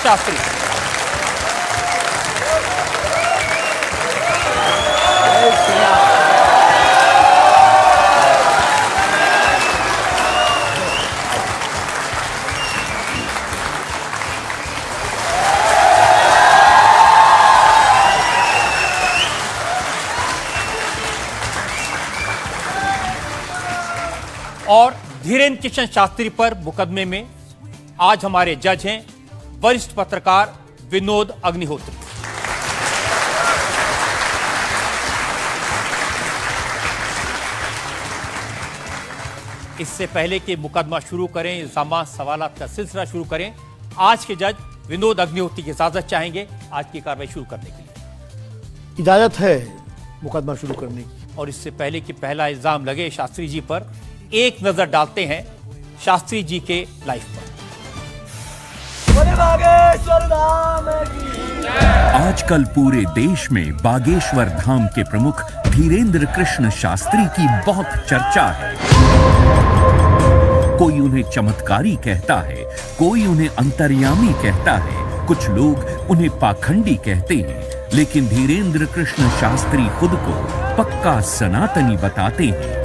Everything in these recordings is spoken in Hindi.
शास्त्री। और धीरेन्द्र कृष्ण शास्त्री पर मुकदमे में आज हमारे जज हैं वरिष्ठ पत्रकार विनोद अग्निहोत्री। इससे पहले कि मुकदमा शुरू करें, इल्जाम सवालात का सिलसिला शुरू करें, आज के जज विनोद अग्निहोत्री की इजाजत चाहेंगे आज की कार्रवाई शुरू करने के लिए। इजाजत है मुकदमा शुरू करने की। और इससे पहले कि पहला इल्जाम लगे शास्त्री जी पर, एक नजर डालते हैं शास्त्री जी के लाइफ पर। आजकल पूरे देश में बागेश्वर धाम के प्रमुख धीरेन्द्र कृष्ण शास्त्री की बहुत चर्चा है। कोई उन्हें चमत्कारी कहता है, कोई उन्हें अंतर्यामी कहता है, कुछ लोग उन्हें पाखंडी कहते हैं, लेकिन धीरेन्द्र कृष्ण शास्त्री खुद को पक्का सनातनी बताते हैं।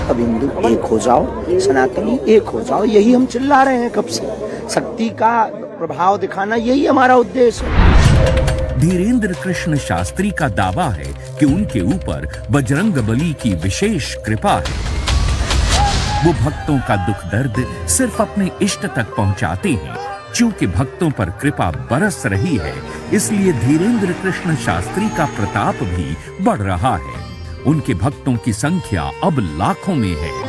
अब हिंदू एक हो जाओ, सनातनी एक हो जाओ, यही हम चिल्ला रहे हैं कब से। शक्ति का प्रभाव दिखाना यही हमारा उद्देश्य है। धीरेन्द्र कृष्ण शास्त्री का दावा है कि उनके ऊपर बजरंगबली की विशेष कृपा है। वो भक्तों का दुख दर्द सिर्फ अपने इष्ट तक पहुंचाते हैं। चूंकि भक्तों पर कृपा बरस रही है, इसलिए धीरेन्द्र कृष्ण शास्त्री का प्रताप भी बढ़ रहा है। उनके भक्तों की संख्या अब लाखों में है।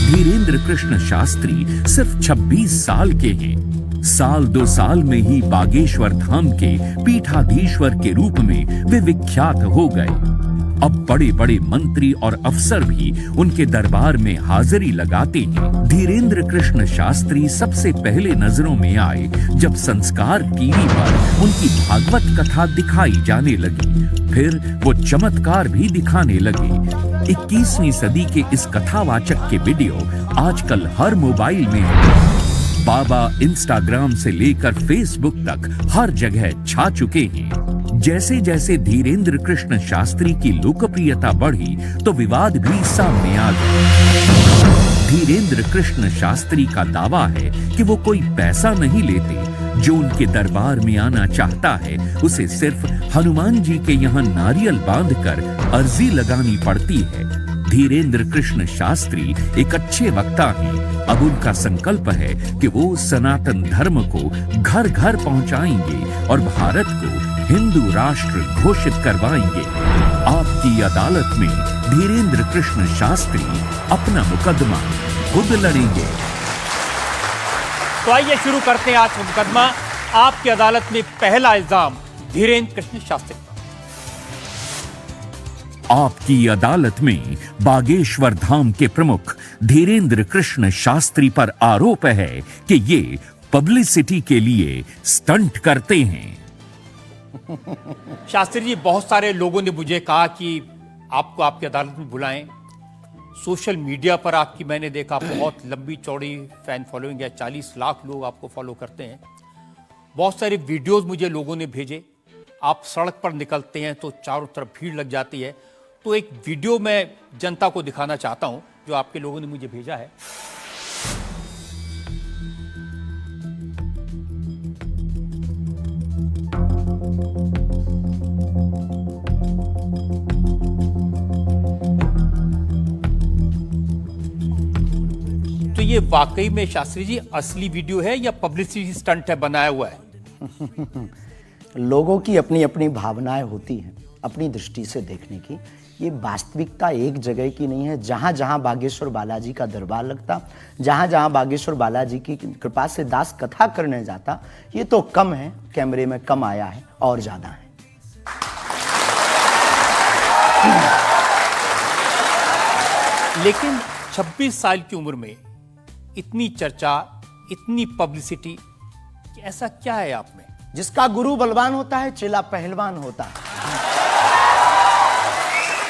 धीरेन्द्र कृष्ण शास्त्री सिर्फ 26 साल के हैं। साल 2 साल में ही बागेश्वर धाम के पीठाधीश्वर के रूप में वे विख्यात हो गए। अब बड़े बड़े मंत्री और अफसर भी उनके दरबार में हाजिरी लगाते हैं। धीरेन्द्र कृष्ण शास्त्री सबसे पहले नजरों में आए जब संस्कार टीवी पर उनकी भागवत कथा दिखाई जाने लगी। फिर वो चमत्कार भी दिखाने लगे। 21वीं सदी के इस कथावाचक के वीडियो आजकल हर मोबाइल में है। बाबा इंस्टाग्राम से लेकर फेसबुक तक हर जगह छा चुके हैं। जैसे जैसे धीरेन्द्र कृष्ण शास्त्री की लोकप्रियता बढ़ी तो विवाद भी सामने आ गए। धीरेन्द्र कृष्ण शास्त्री का दावा है कि वो कोई पैसा नहीं लेते। जो उनके दरबार में आना चाहता है उसे सिर्फ हनुमान जी के यहाँ नारियल बांधकर अर्जी लगानी पड़ती है। धीरेन्द्र कृष्ण शास्त्री एक अच्छे वक्ता हैं। अब उनका संकल्प है कि वो सनातन धर्म को घर घर पहुंचाएंगे और भारत को हिंदू राष्ट्र घोषित करवाएंगे। आपकी अदालत में धीरेन्द्र कृष्ण शास्त्री अपना मुकदमा खुद लड़ेंगे। तो आइए शुरू करते हैं आज का मुकदमा। आपकी अदालत में पहला इल्जाम धीरेन्द्र कृष्ण शास्त्री। आपकी अदालत में बागेश्वर धाम के प्रमुख धीरेन्द्र कृष्ण शास्त्री पर आरोप है कि ये पब्लिसिटी के लिए स्टंट करते हैं। शास्त्री जी, बहुत सारे लोगों ने मुझे कहा कि आपको आपकी अदालत में बुलाएं। सोशल मीडिया पर आपकी मैंने देखा बहुत लंबी चौड़ी फैन फॉलोइंग है, 40 लाख लोग आपको फॉलो करते हैं। बहुत सारे वीडियोस मुझे लोगों ने भेजे। आप सड़क पर निकलते हैं तो चारों तरफ भीड़ लग जाती है। तो एक वीडियो मैं जनता को दिखाना चाहता हूं जो आपके लोगों ने मुझे भेजा है। तो ये वाकई में शास्त्री जी असली वीडियो है या पब्लिसिटी स्टंट है, बनाया हुआ है? लोगों की अपनी अपनी भावनाएं होती हैं, अपनी दृष्टि से देखने की। ये वास्तविकता एक जगह की नहीं है। जहां जहां बागेश्वर बालाजी का दरबार लगता, जहां जहां बागेश्वर बालाजी की कृपा से दास कथा करने जाता, ये तो कम है, कैमरे में कम आया है और ज्यादा है। लेकिन 26 साल की उम्र में इतनी चर्चा, इतनी पब्लिसिटी, ऐसा क्या है आप में? जिसका गुरु बलवान होता है, चेला पहलवान होता है।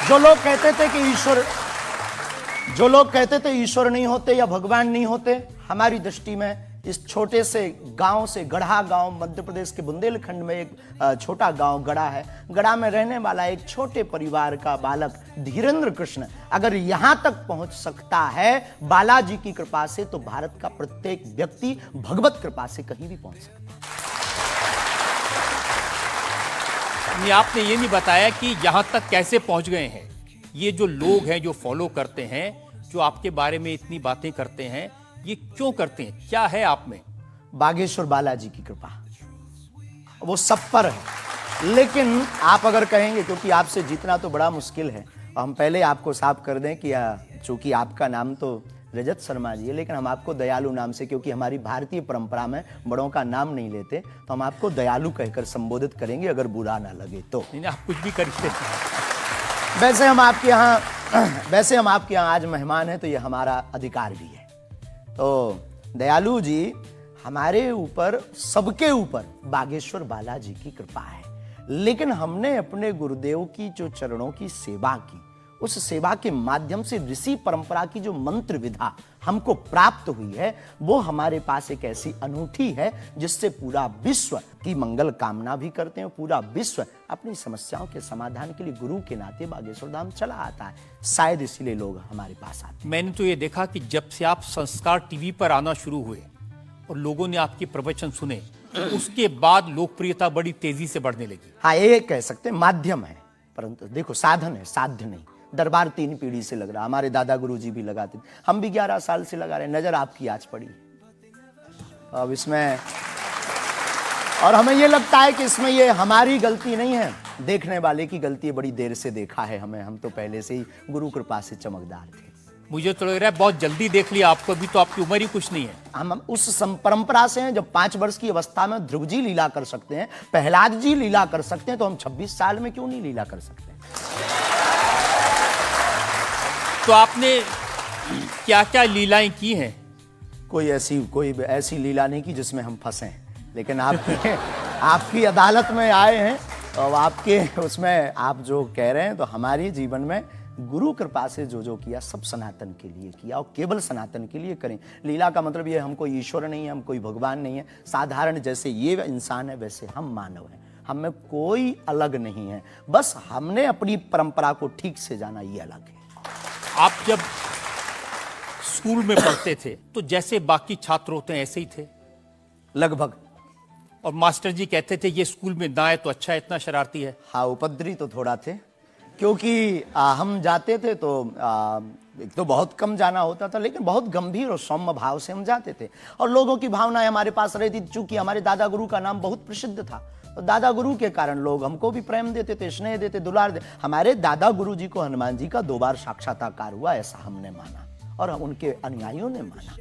जो लोग कहते थे ईश्वर नहीं होते या भगवान नहीं होते, हमारी दृष्टि में इस छोटे से गांव से, गढ़ा गांव, मध्य प्रदेश के बुंदेलखंड में एक छोटा गांव गढ़ा है। गढ़ा में रहने वाला एक छोटे परिवार का बालक धीरेन्द्र कृष्ण अगर यहां तक पहुंच सकता है बालाजी की कृपा से, तो भारत का प्रत्येक व्यक्ति भगवत कृपा से कहीं भी पहुंच सकता है। नहीं, आपने ये नहीं बताया कि यहां तक कैसे पहुंच गए हैं। ये जो लोग हैं जो फॉलो करते हैं, जो आपके बारे में इतनी बातें करते हैं, ये क्यों करते हैं? क्या है आप में? बागेश्वर बालाजी की कृपा वो सब पर है। लेकिन आप अगर कहेंगे, क्योंकि आपसे जीतना तो बड़ा मुश्किल है, हम पहले आपको साफ कर दें कि चूंकि आपका नाम तो रजत शर्मा जी है, लेकिन हम आपको दयालु नाम से, क्योंकि हमारी भारतीय परंपरा में बड़ों का नाम नहीं लेते, तो हम आपको दयालु कहकर संबोधित करेंगे, अगर बुरा ना लगे तो। नहीं, आप कुछ भी करिए। वैसे हम आपके यहाँ आज मेहमान हैं, तो ये हमारा अधिकार भी है। तो दयालु जी, हमारे ऊपर, सबके ऊपर बागेश्वर बालाजी की कृपा है, लेकिन हमने अपने गुरुदेव की जो चरणों की सेवा की, उस सेवा के माध्यम से ऋषि परंपरा की जो मंत्र विधा हमको प्राप्त हुई है, वो हमारे पास एक ऐसी अनूठी है जिससे पूरा विश्व की मंगल कामना भी करते हैं। पूरा विश्व अपनी समस्याओं के समाधान के लिए गुरु के नाते बागेश्वर धाम चला आता है। शायद इसीलिए लोग हमारे पास आते हैं। मैंने तो ये देखा कि जब से आप संस्कार टीवी पर आना शुरू हुए और लोगों ने आपके प्रवचन सुने, उसके बाद लोकप्रियता बड़ी तेजी से बढ़ने लगी। हाँ, ये कह सकते हैं माध्यम है, परंतु देखो साधन है, साध्य नहीं। दरबार 3 पीढ़ी से लग रहा, हमारे दादा गुरुजी भी लगाते थे, हम भी 11 साल से लगा रहे हैं। नजर आपकी आज पड़ी अब इसमें, और हमें ये लगता है कि इसमें ये हमारी गलती नहीं है, देखने वाले की गलती है। बड़ी देर से देखा है हमें, हम तो पहले से ही गुरु कृपा से चमकदार थे। मुझे तो लग रहा है बहुत जल्दी देख लिया आपको, अभी तो आपकी उम्र ही कुछ नहीं है। हम उस परंपरा से हैं, जब 5 वर्ष की अवस्था में ध्रुव जी लीला कर सकते हैं, प्रहलाद जी लीला कर सकते हैं, तो हम 26 साल में क्यों नहीं लीला कर सकते? तो आपने क्या क्या लीलाएं की हैं? कोई ऐसी लीला नहीं की जिसमें हम फंसे, लेकिन आपकी अदालत में आए हैं, और आपके उसमें आप जो कह रहे हैं, तो हमारे जीवन में गुरु कृपा से जो किया, सब सनातन के लिए किया, और केवल सनातन के लिए करें। लीला का मतलब ये, हम कोई ईश्वर नहीं है, हम कोई भगवान नहीं है। साधारण जैसे ये इंसान है, वैसे हम मानव हैं, हम में कोई अलग नहीं है। बस हमने अपनी परंपरा को ठीक से जाना, ये अलग है। आप जब स्कूल में पढ़ते थे तो जैसे बाकी छात्र होते हैं ऐसे ही थे लगभग, और मास्टर जी कहते थे ये स्कूल में ना आए तो अच्छा है, इतना शरारती है। हाँ, उपद्रवी तो थोड़ा थे, क्योंकि हम जाते थे तो एक तो बहुत कम जाना होता था, लेकिन बहुत गंभीर और सौम्य भाव से हम जाते थे, और लोगों की भावनाएं हमारे पास रहती थी। चूंकि हमारे दादा गुरु का नाम बहुत प्रसिद्ध था, तो दादा गुरु के कारण लोग हमको भी प्रेम देते थे, स्नेह देते, दुलार देते। हमारे दादा गुरु जी को हनुमान जी का 2 बार साक्षात्कार हुआ, ऐसा हमने माना, और हम उनके अनुयायियों ने माना।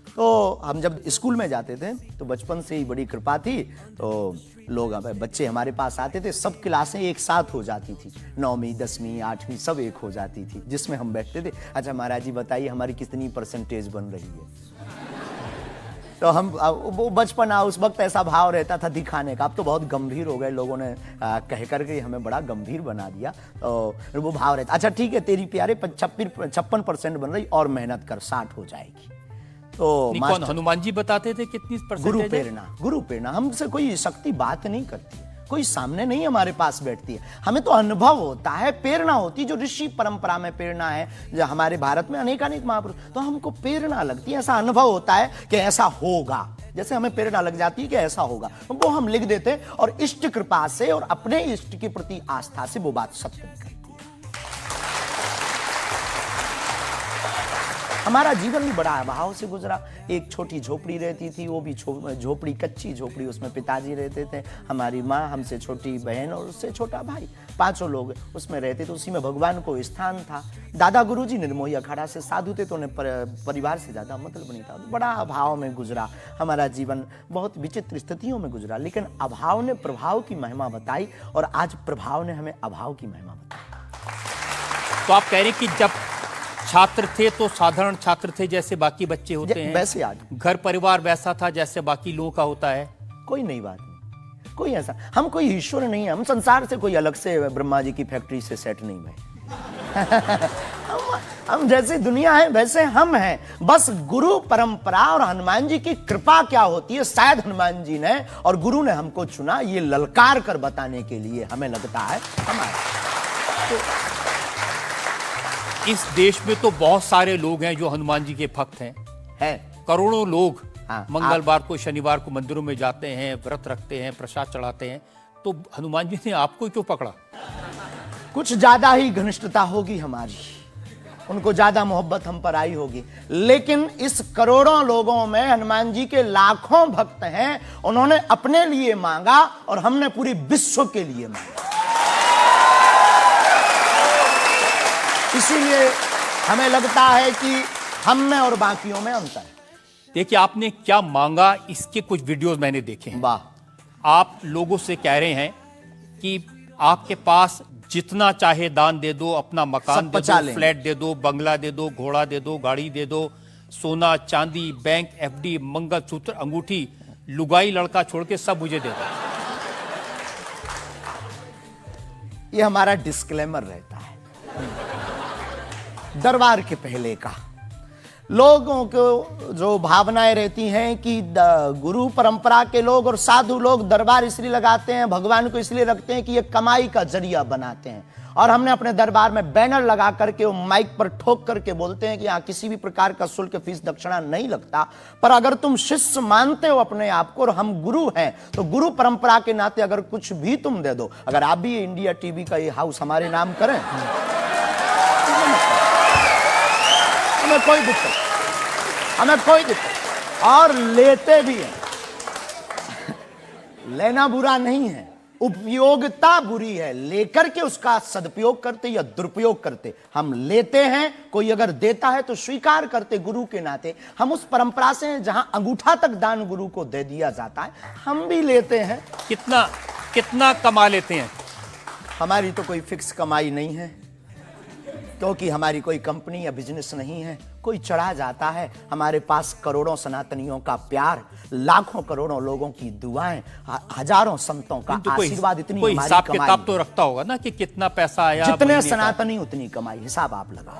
तो हम जब स्कूल में जाते थे, तो बचपन से ही बड़ी कृपा थी, तो लोग, बच्चे हमारे पास आते थे, सब क्लासें एक साथ हो जाती थी, 9वीं 10वीं 8वीं सब एक हो जाती थी, जिसमें हम बैठते थे। अच्छा महाराज जी बताइए हमारी कितनी परसेंटेज बन रही है? तो हम, वो बचपन, उस वक्त ऐसा भाव रहता था दिखाने का। अब तो बहुत गंभीर हो गए, लोगों ने कह करके हमें बड़ा गंभीर बना दिया। तो वो भाव रहता, अच्छा ठीक है तेरी प्यारे 56% बन रही, और मेहनत कर 60 हो जाएगी। तो कौन, हनुमान जी बताते थे कितनी परसेंटेज? गुरु प्रेरणा हमसे कोई शक्ति बात नहीं करती, कोई सामने नहीं हमारे पास बैठती है, हमें तो अनुभव होता है, प्रेरणा होती है, जो ऋषि परंपरा में प्रेरणा है। जो हमारे भारत में अनेकानेक महापुरुष, तो हमको प्रेरणा लगती है, ऐसा अनुभव होता है कि ऐसा होगा, जैसे हमें प्रेरणा लग जाती है कि ऐसा होगा, वो हम लिख देते हैं, और इष्ट कृपा से और अपने इष्ट के प्रति आस्था से वो बात सत्य निकलती है। हमारा जीवन भी बड़ा अभाव से गुजरा। एक छोटी झोपड़ी रहती थी, वो भी झोपड़ी, कच्ची झोपड़ी, उसमें पिताजी रहते थे, हमारी माँ, हमसे छोटी बहन और उससे छोटा भाई, 5 लोग उसमें रहते थे। उसी में भगवान को स्थान था। दादा गुरुजी निर्मोही अखाड़ा से साधु थे, तो उन्हें परिवार से ज्यादा मतलब नहीं था। बड़ा अभाव में गुजरा हमारा जीवन, बहुत विचित्र स्थितियों में गुजरा, लेकिन अभाव ने प्रभाव की महिमा बताई, और आज प्रभाव ने हमें अभाव की महिमा बताई। तो आप कह रहे हैं कि जब छात्र थे तो साधारण छात्र थे, जैसे बाकी बच्चे होते हैं, वैसे आज घर परिवार वैसा था जैसे बाकी लोगों का होता है। कोई नई बात नहीं, कोई ऐसा, हम कोई ईश्वर नहीं है, हम संसार से कोई अलग से ब्रह्मा जी की फैक्ट्री से सेट नहीं हुए। हम जैसी दुनिया है वैसे हम हैं। बस गुरु परंपरा और हनुमान जी की कृपा क्या होती है, शायद हनुमान जी ने और गुरु ने हमको चुना ये ललकार कर बताने के लिए, हमें लगता है हमारा। इस देश में तो बहुत सारे लोग हैं जो हनुमान जी के भक्त हैं। है करोड़ों लोग हाँ, मंगलवार को शनिवार को मंदिरों में जाते हैं, व्रत रखते हैं, प्रसाद चढ़ाते हैं। तो हनुमान जी ने आपको क्यों पकड़ा? कुछ ज्यादा ही घनिष्ठता होगी हमारी, उनको ज्यादा मोहब्बत हम पर आई होगी। लेकिन इस करोड़ों लोगों में हनुमान जी के लाखों भक्त हैं। उन्होंने अपने लिए मांगा और हमने पूरी विश्व के लिए मांगा। इसीलिए हमें लगता है कि हम में और बाकियों में अंतर है। देखिए, आपने क्या मांगा, इसके कुछ वीडियोस मैंने देखे हैं। वाह, आप लोगों से कह रहे हैं कि आपके पास जितना चाहे दान दे दो, अपना मकान सब दे बचा दो, लेंगे। फ्लैट दे दो, बंगला दे दो, घोड़ा दे दो, गाड़ी दे दो, सोना चांदी, बैंक, एफडी, मंगलसूत्र, अंगूठी, लुगाई लड़का छोड़ के सब मुझे दे दो। ये हमारा डिस्क्लेमर रहता है दरबार के पहले का। लोगों को जो भावनाएं रहती हैं कि गुरु परंपरा के लोग और साधु लोग दरबार इसलिए लगाते हैं, भगवान को इसलिए रखते हैं कि ये कमाई का जरिया बनाते हैं। और हमने अपने दरबार में बैनर लगा करके वो माइक पर ठोक करके बोलते हैं कि यहाँ किसी भी प्रकार का शुल्क, फीस, दक्षिणा नहीं लगता। पर अगर तुम शिष्य मानते हो अपने आप को और हम गुरु हैं, तो गुरु परंपरा के नाते अगर कुछ भी तुम दे दो, अगर आप भी इंडिया टीवी का ये हाउस हमारे नाम करें, हमें कोई दिक्कत, हमें कोई दिक्कत, और लेते भी हैं। लेना बुरा नहीं है, उपयोगिता बुरी है। लेकर के उसका सदुपयोग करते या दुरुपयोग करते। हम लेते हैं, कोई अगर देता है तो स्वीकार करते गुरु के नाते। हम उस परंपरा से हैं जहां अंगूठा तक दान गुरु को दे दिया जाता है, हम भी लेते हैं। कितना कितना कमा लेते हैं? हमारी तो कोई फिक्स कमाई नहीं है, क्योंकि हमारी कोई कंपनी या बिजनेस नहीं है। कोई चढ़ा जाता है, हमारे पास करोड़ों सनातनियों का प्यार, लाखों करोड़ों लोगों की दुआएं, हजारों संतों का तो आशीर्वाद, इतनी कोई हमारी हिसाब कमाई किताब तो रखता होगा ना कि कितना पैसा आया जितने महीने का? सनातनी उतनी कमाई, हिसाब आप लगाओ।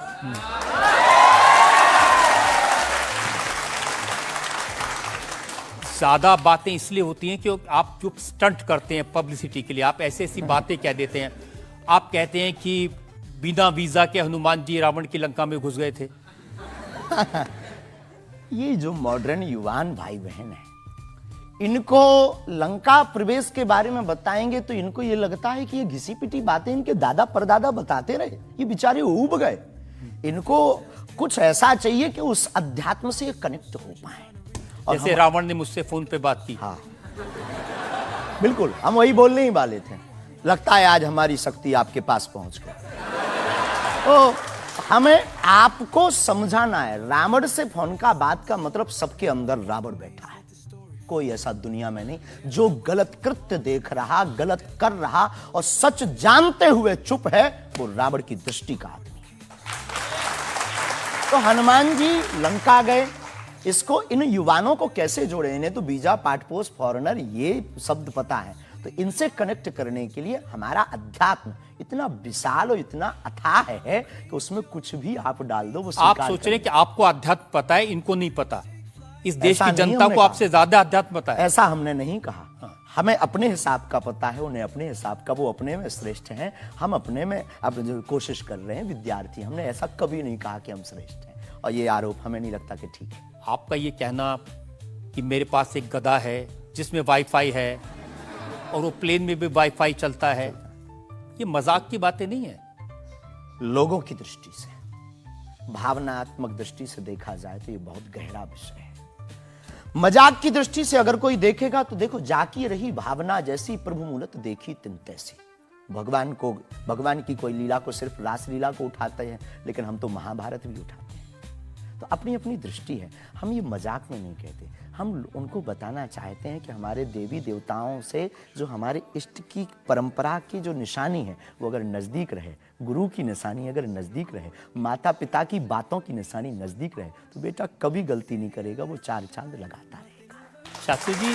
ज्यादा बातें इसलिए होती हैं कि आप जो स्टंट करते हैं पब्लिसिटी के लिए, आप ऐसी ऐसी बातें कह देते हैं। आप कहते हैं कि बिना वीजा के हनुमान जी रावण की लंका में घुस गए थे। ये जो मॉडर्न युवान भाई बहन है, इनको लंका प्रवेश के बारे में बताएंगे तो इनको ये लगता है कि ये घिसी पिटी बातें इनके दादा परदादा बताते रहे, ये बेचारे ऊब गए। इनको कुछ ऐसा चाहिए कि उस अध्यात्म से कनेक्ट हो पाए। और जैसे रावण ने मुझसे फोन पे बात की। हाँ, बिल्कुल, हम वही बोलने ही वाले थे। लगता है आज हमारी शक्ति आपके पास पहुंच गई। तो हमें आपको समझाना है, रावण से फोन का बात का मतलब सबके अंदर रावण बैठा है। कोई ऐसा दुनिया में नहीं जो गलत कृत्य देख रहा, गलत कर रहा और सच जानते हुए चुप है, वो रावण की दृष्टि का आदमी। तो हनुमान जी लंका गए, इसको इन युवानों को कैसे जोड़े? इन्हें तो वीजा, पासपोर्ट, फॉरेनर ये शब्द पता है। तो इनसे कनेक्ट करने के लिए हमारा अध्यात्म इतना विशाल और इतना अथाह है कि उसमें कुछ भी आप डाल दो वो आप स्वीकार सोच रहे हैं करेंगे। कि आपको अध्यात्म पता है, इनको नहीं पता। इस देश ऐसा की नहीं जनता हमने को कहा। आपसे ज्यादा अध्यात्म पता है। ऐसा हमने नहीं कहा। हमें अपने हिसाब का पता है, उन्हें अपने हिसाब का। वो अपने में श्रेष्ठ हैं, हम अपने में अब जो कोशिश कर रहे हैं विद्यार्थी। हमने ऐसा कभी नहीं कहा कि हम श्रेष्ठ हैं, और ये आरोप हमें नहीं लगता कि ठीक है। आपका ये कहना कि मेरे पास एक गधा है जिसमें वाईफाई है और वो प्लेन में भी वाईफाई चलता है, ये मजाक की बातें नहीं है। लोगों की दृष्टि से, भावनात्मक दृष्टि से देखा जाए तो ये बहुत गहरा विषय है। मजाक की दृष्टि से अगर कोई देखेगा तो देखो, जाकी रही भावना जैसी प्रभु मूलत देखी तिन तैसी। भगवान की कोई लीला को सिर्फ रास लीला को उठाते हैं, लेकिन हम तो महाभारत भी उठाते हैं। तो अपनी अपनी दृष्टि है। हम ये मजाक में नहीं कहते, हम उनको बताना चाहते हैं कि हमारे देवी देवताओं से जो हमारे इष्ट की परंपरा की जो निशानी है वो अगर नज़दीक रहे, गुरु की निशानी अगर नज़दीक रहे, माता पिता की बातों की निशानी नज़दीक रहे, तो बेटा कभी गलती नहीं करेगा, वो चार चांद लगाता रहेगा। शास्त्री जी,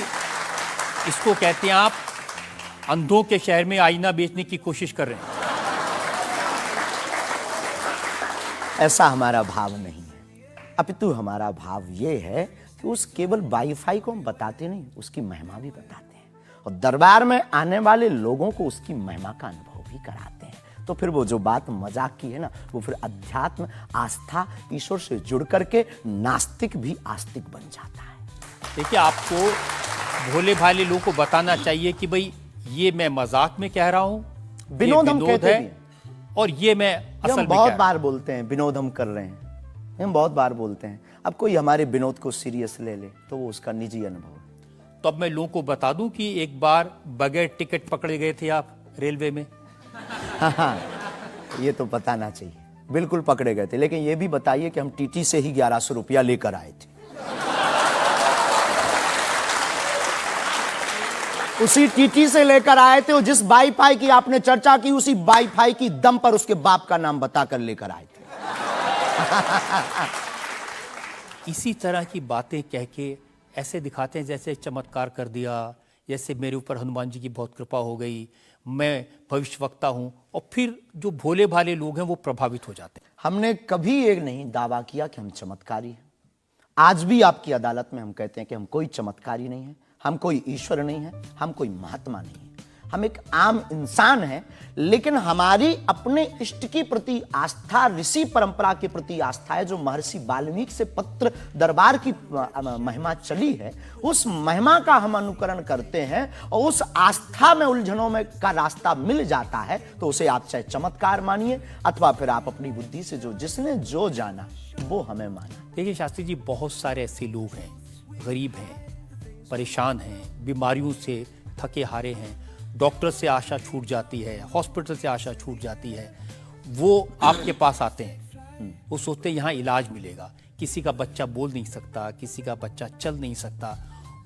इसको कहते हैं आप अंधों के शहर में आईना बेचने की कोशिश कर रहे हैं। ऐसा हमारा भाव नहीं है, अपितु हमारा भाव ये है कि उस केवल वाईफाई को हम बताते नहीं, उसकी महिमा भी बताते हैं और दरबार में आने वाले लोगों को उसकी महिमा का अनुभव भी कराते हैं। तो फिर वो जो बात मजाक की है ना, वो फिर अध्यात्म, आस्था, ईश्वर से जुड़ करके नास्तिक भी आस्तिक बन जाता है। देखिए, आपको भोले भाले लोगों को बताना चाहिए कि भाई ये मैं मजाक में कह रहा हूं, विनोद हम कहते है भी हैं। और ये मैं ये असल हम में बहुत कह बार बोलते हैं विनोद हम कर रहे हैं, हम बहुत बार बोलते हैं। अब कोई हमारे विनोद को सीरियस ले ले तो वो उसका निजी अनुभव है। तो अब मैं लोगों को बता दूं कि एक बार बगैर टिकट पकड़े गए थे आप रेलवे में। हाँ, ये तो बताना चाहिए, बिल्कुल पकड़े गए थे, लेकिन ये भी बताइए कि हम टीटी से ही 1100 रुपया लेकर आए थे। उसी टीटी से लेकर आए थे और जिस वाईफाई की आपने चर्चा की, उसी वाईफाई की दम पर उसके बाप का नाम बताकर लेकर आए थे। इसी तरह की बातें कह के ऐसे दिखाते हैं जैसे चमत्कार कर दिया, जैसे मेरे ऊपर हनुमान जी की बहुत कृपा हो गई, मैं भविष्यवक्ता हूं, और फिर जो भोले भाले लोग हैं वो प्रभावित हो जाते हैं। हमने कभी एक नहीं दावा किया कि हम चमत्कारी हैं। आज भी आपकी अदालत में हम कहते हैं कि हम कोई चमत्कारी नहीं है, हम कोई ईश्वर नहीं है, हम कोई महात्मा नहीं है, हम एक आम इंसान हैं। लेकिन हमारी अपने इष्ट के प्रति आस्था, ऋषि परंपरा के प्रति आस्था है, जो महर्षि वाल्मीकि से पत्र दरबार की महिमा चली है, उस महिमा का हम अनुकरण करते हैं और उस आस्था में उलझनों में का रास्ता मिल जाता है तो उसे आप चाहे चमत्कार मानिए अथवा फिर आप अपनी बुद्धि से जो जिसने जो जाना वो हमें माना। देखिए शास्त्री जी, बहुत सारे ऐसे लोग हैं, गरीब हैं, परेशान हैं, बीमारियों से थके हारे हैं, डॉक्टर से आशा छूट जाती है, हॉस्पिटल से आशा छूट जाती है, वो आपके पास आते हैं, वो सोचते हैं यहाँ इलाज मिलेगा। किसी का बच्चा बोल नहीं सकता, किसी का बच्चा चल नहीं सकता,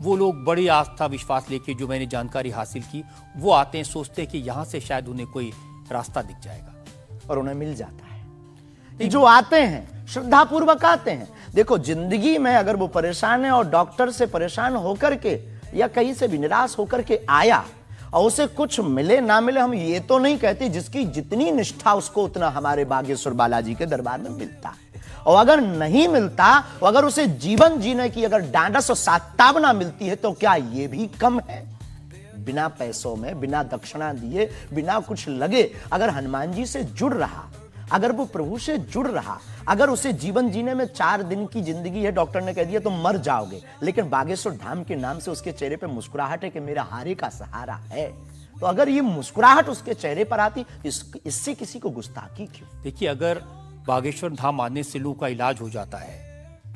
वो लोग बड़ी आस्था विश्वास लेके, जो मैंने जानकारी हासिल की, वो आते हैं, सोचते हैं कि यहाँ से शायद उन्हें कोई रास्ता दिख जाएगा और उन्हें मिल जाता है। ये जो आते हैं श्रद्धा पूर्वक आते हैं। देखो, जिंदगी में अगर वो परेशान है और डॉक्टर से परेशान होकर के या कहीं से भी निराश होकर के आया और उसे कुछ मिले ना मिले, हम ये तो नहीं कहते, जिसकी जितनी निष्ठा उसको उतना हमारे बागेश्वर बालाजी के दरबार में मिलता है। और अगर नहीं मिलता, अगर उसे जीवन जीने की अगर डांडस और सात्तावना मिलती है तो क्या ये भी कम है? बिना पैसों में, बिना दक्षिणा दिए, बिना कुछ लगे अगर हनुमान जी से जुड़ रहा, अगर वो प्रभु से जुड़ रहा, अगर उसे जीवन जीने में 4 दिन की जिंदगी है, डॉक्टर ने कह दिया तो मर जाओगे, लेकिन बागेश्वर धाम के नाम से उसके चेहरे पे मुस्कुराहट है कि मेरा हारे का सहारा है, तो अगर ये मुस्कुराहट उसके चेहरे पर आती, इससे किसी को गुस्ताखी क्यों? देखिए, अगर बागेश्वर धाम आने से लोगों का इलाज हो जाता है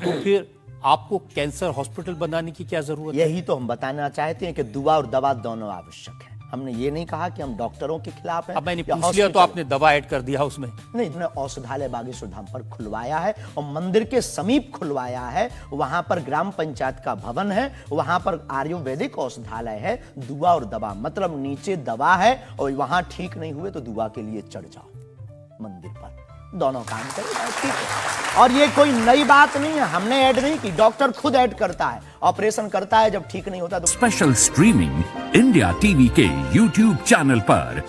तो फिर आपको कैंसर हॉस्पिटल बनाने की क्या जरूरत है? यही तो हम बताना चाहते हैं कि दुआ और दवा दोनों आवश्यक है। हमने ये नहीं कहा कि हम डॉक्टरों के खिलाफ हैं। अब मैंने पूछ लिया तो आपने दवा ऐड कर दिया उसमें। नहीं, इन्होंने औषधालय बागेश्वर धाम पर खुलवाया है और मंदिर के समीप खुलवाया है। वहां पर ग्राम पंचायत का भवन है, वहां पर आयुर्वेदिक औषधालय है। दुआ और दवा मतलब नीचे दवा है और वहां ठीक नहीं हुए तो दुआ के लिए चढ़ जाओ मंदिर पर, दोनों काम करेगा, ठीक है। और ये कोई नई बात नहीं है, हमने ऐड नहीं की, डॉक्टर खुद ऐड करता है, ऑपरेशन करता है, जब ठीक नहीं होता तो। स्पेशल स्ट्रीमिंग इंडिया टीवी के YouTube चैनल पर